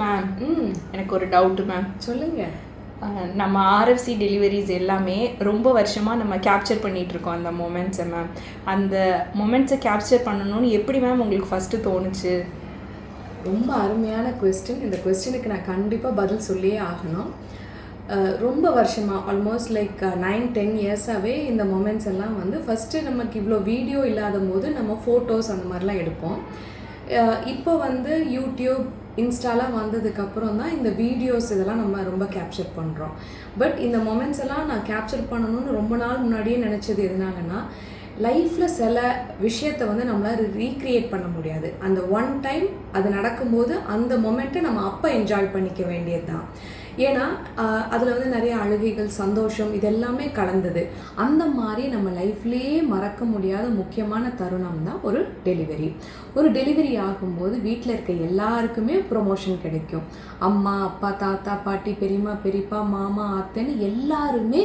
Ma'am எனக்கு ஒரு doubt ma'am. சொல்லுங்கள். நம்ம ஆர்எஃப்சி டெலிவரிஸ் எல்லாமே ரொம்ப வருஷமாக நம்ம கேப்சர் பண்ணிகிட்ருக்கோம் அந்த மொமெண்ட்ஸை மேம். அந்த மொமெண்ட்ஸை கேப்சர் பண்ணணும்னு எப்படி மேம் உங்களுக்கு ஃபஸ்ட்டு தோணுச்சு? ரொம்ப அருமையான கொஸ்டின். இந்த கொஸ்டினுக்கு நான் கண்டிப்பாக பதில் சொல்லியே ஆகணும். ரொம்ப வருஷமாக ஆல்மோஸ்ட் லைக் 9-10 இயர்ஸாகவே இந்த மொமெண்ட்ஸ் எல்லாம் வந்து ஃபஸ்ட்டு நமக்கு இவ்வளோ வீடியோ இல்லாத போது நம்ம ஃபோட்டோஸ் அந்த மாதிரிலாம் எடுப்போம். இப்போ வந்து யூடியூப் இன்ஸ்டாலாம் வந்ததுக்கப்புறம் தான் இந்த வீடியோஸ் இதெல்லாம் நம்ம ரொம்ப கேப்சர் பண்ணுறோம். பட் இந்த மொமெண்ட்ஸ் எல்லாம் நான் கேப்சர் பண்ணணும்னு ரொம்ப நாள் முன்னாடியே நினச்சது எதனாலனா, லைஃப்பில் சில விஷயத்தை வந்து நம்மளால் ரீக்ரியேட் பண்ண முடியாது. அந்த ஒன் டைம் அது நடக்கும்போது அந்த மொமெண்ட்டை நம்ம அப்போ என்ஜாய் பண்ணிக்க வேண்டியது தான். ஏன்னா அதில் வந்து நிறைய அழுகைகள், சந்தோஷம் இதெல்லாமே கலந்தது. அந்த மாதிரி நம்ம லைஃப்லேயே மறக்க முடியாத முக்கியமான தருணம் தான் ஒரு டெலிவரி. ஒரு டெலிவரி ஆகும்போது வீட்டில் இருக்க எல்லாருக்குமே ப்ரொமோஷன் கிடைக்கும். அம்மா, அப்பா, தாத்தா, பாட்டி, பெரியம்மா, பெரியப்பா, மாமா, அத்தைன்னு எல்லாருமே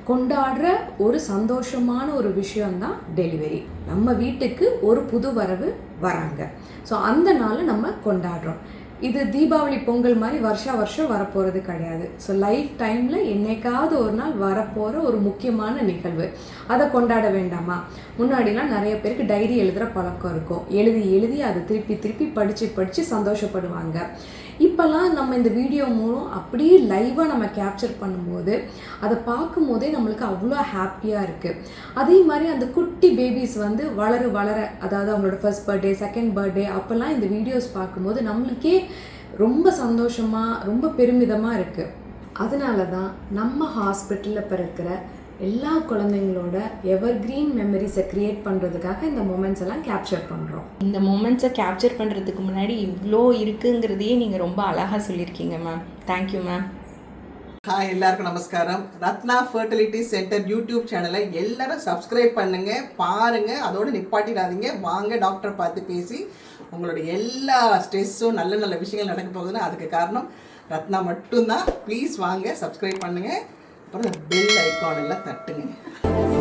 கொண்டாடுற ஒரு சந்தோஷமான ஒரு விஷயம்தான் டெலிவரி. நம்ம வீட்டுக்கு ஒரு புது வரவு வராங்க. ஸோ அந்த நாளை நம்ம கொண்டாடுறோம். இது தீபாவளி, பொங்கல் மாதிரி வருஷம் வரப்போகிறது கிடையாது. ஸோ லைஃப் டைமில் என்னைக்காவது ஒரு நாள் வரப்போகிற ஒரு முக்கியமான நிகழ்வு. அதை கொண்டாட வேண்டாமா? முன்னாடிலாம் நிறைய பேருக்கு டைரி எழுதுகிற பழக்கம் இருக்கும். எழுதி அதை திருப்பி படித்து சந்தோஷப்படுவாங்க. இப்போல்லாம் நம்ம இந்த வீடியோ மூலம் அப்படியே லைவாக நம்ம கேப்சர் பண்ணும்போது அதை பார்க்கும் போதே நம்மளுக்கு அவ்வளோ ஹாப்பியாக இருக்குது. அதே மாதிரி அந்த குட்டி பேபிஸ் வந்து வளர அதாவது அவங்களோட ஃபர்ஸ்ட் பர்த்டே, செகண்ட் பர்த்டே அப்போல்லாம் இந்த வீடியோஸ் பார்க்கும்போது நம்மளுக்கே ரொம்ப சந்தோஷமாக, ரொம்ப பெருமிதமாக இருக்குது. அதனால தான் நம்ம ஹாஸ்பிட்டலில் பிறக்கிற எல்லா குழந்தைங்களோட எவர்கிரீன் மெமரிஸை க்ரியேட் பண்ணுறதுக்காக இந்த மூமெண்ட்ஸ் எல்லாம் கேப்சர் பண்ணுறோம். இந்த மூமெண்ட்ஸை கேப்சர் பண்ணுறதுக்கு முன்னாடி இவ்வளோ இருக்குங்கிறதையே நீங்கள் ரொம்ப அழகாக சொல்லியிருக்கீங்க மேம். Thank you ma'am. ஹாய், எல்லாருக்கும் நமஸ்காரம். ரத்னா ஃபர்டிலிட்டி சென்டர் யூடியூப் சேனலை எல்லாரும் சப்ஸ்கிரைப் பண்ணுங்கள், பாருங்கள், அதோடு நிப்பாட்டிடாதீங்க. வாங்க டாக்டரை பார்த்து பேசி உங்களுடைய எல்லா ஸ்ட்ரெஸ்ஸும் நல்ல விஷயங்கள் நடக்க போகுதுன்னா அதுக்கு காரணம் ரத்னா மட்டும்தான். ப்ளீஸ் வாங்க, சப்ஸ்கிரைப் பண்ணுங்கள், அப்புறம் பெல் ஐக்கான் எல்லாம் தட்டுங்க.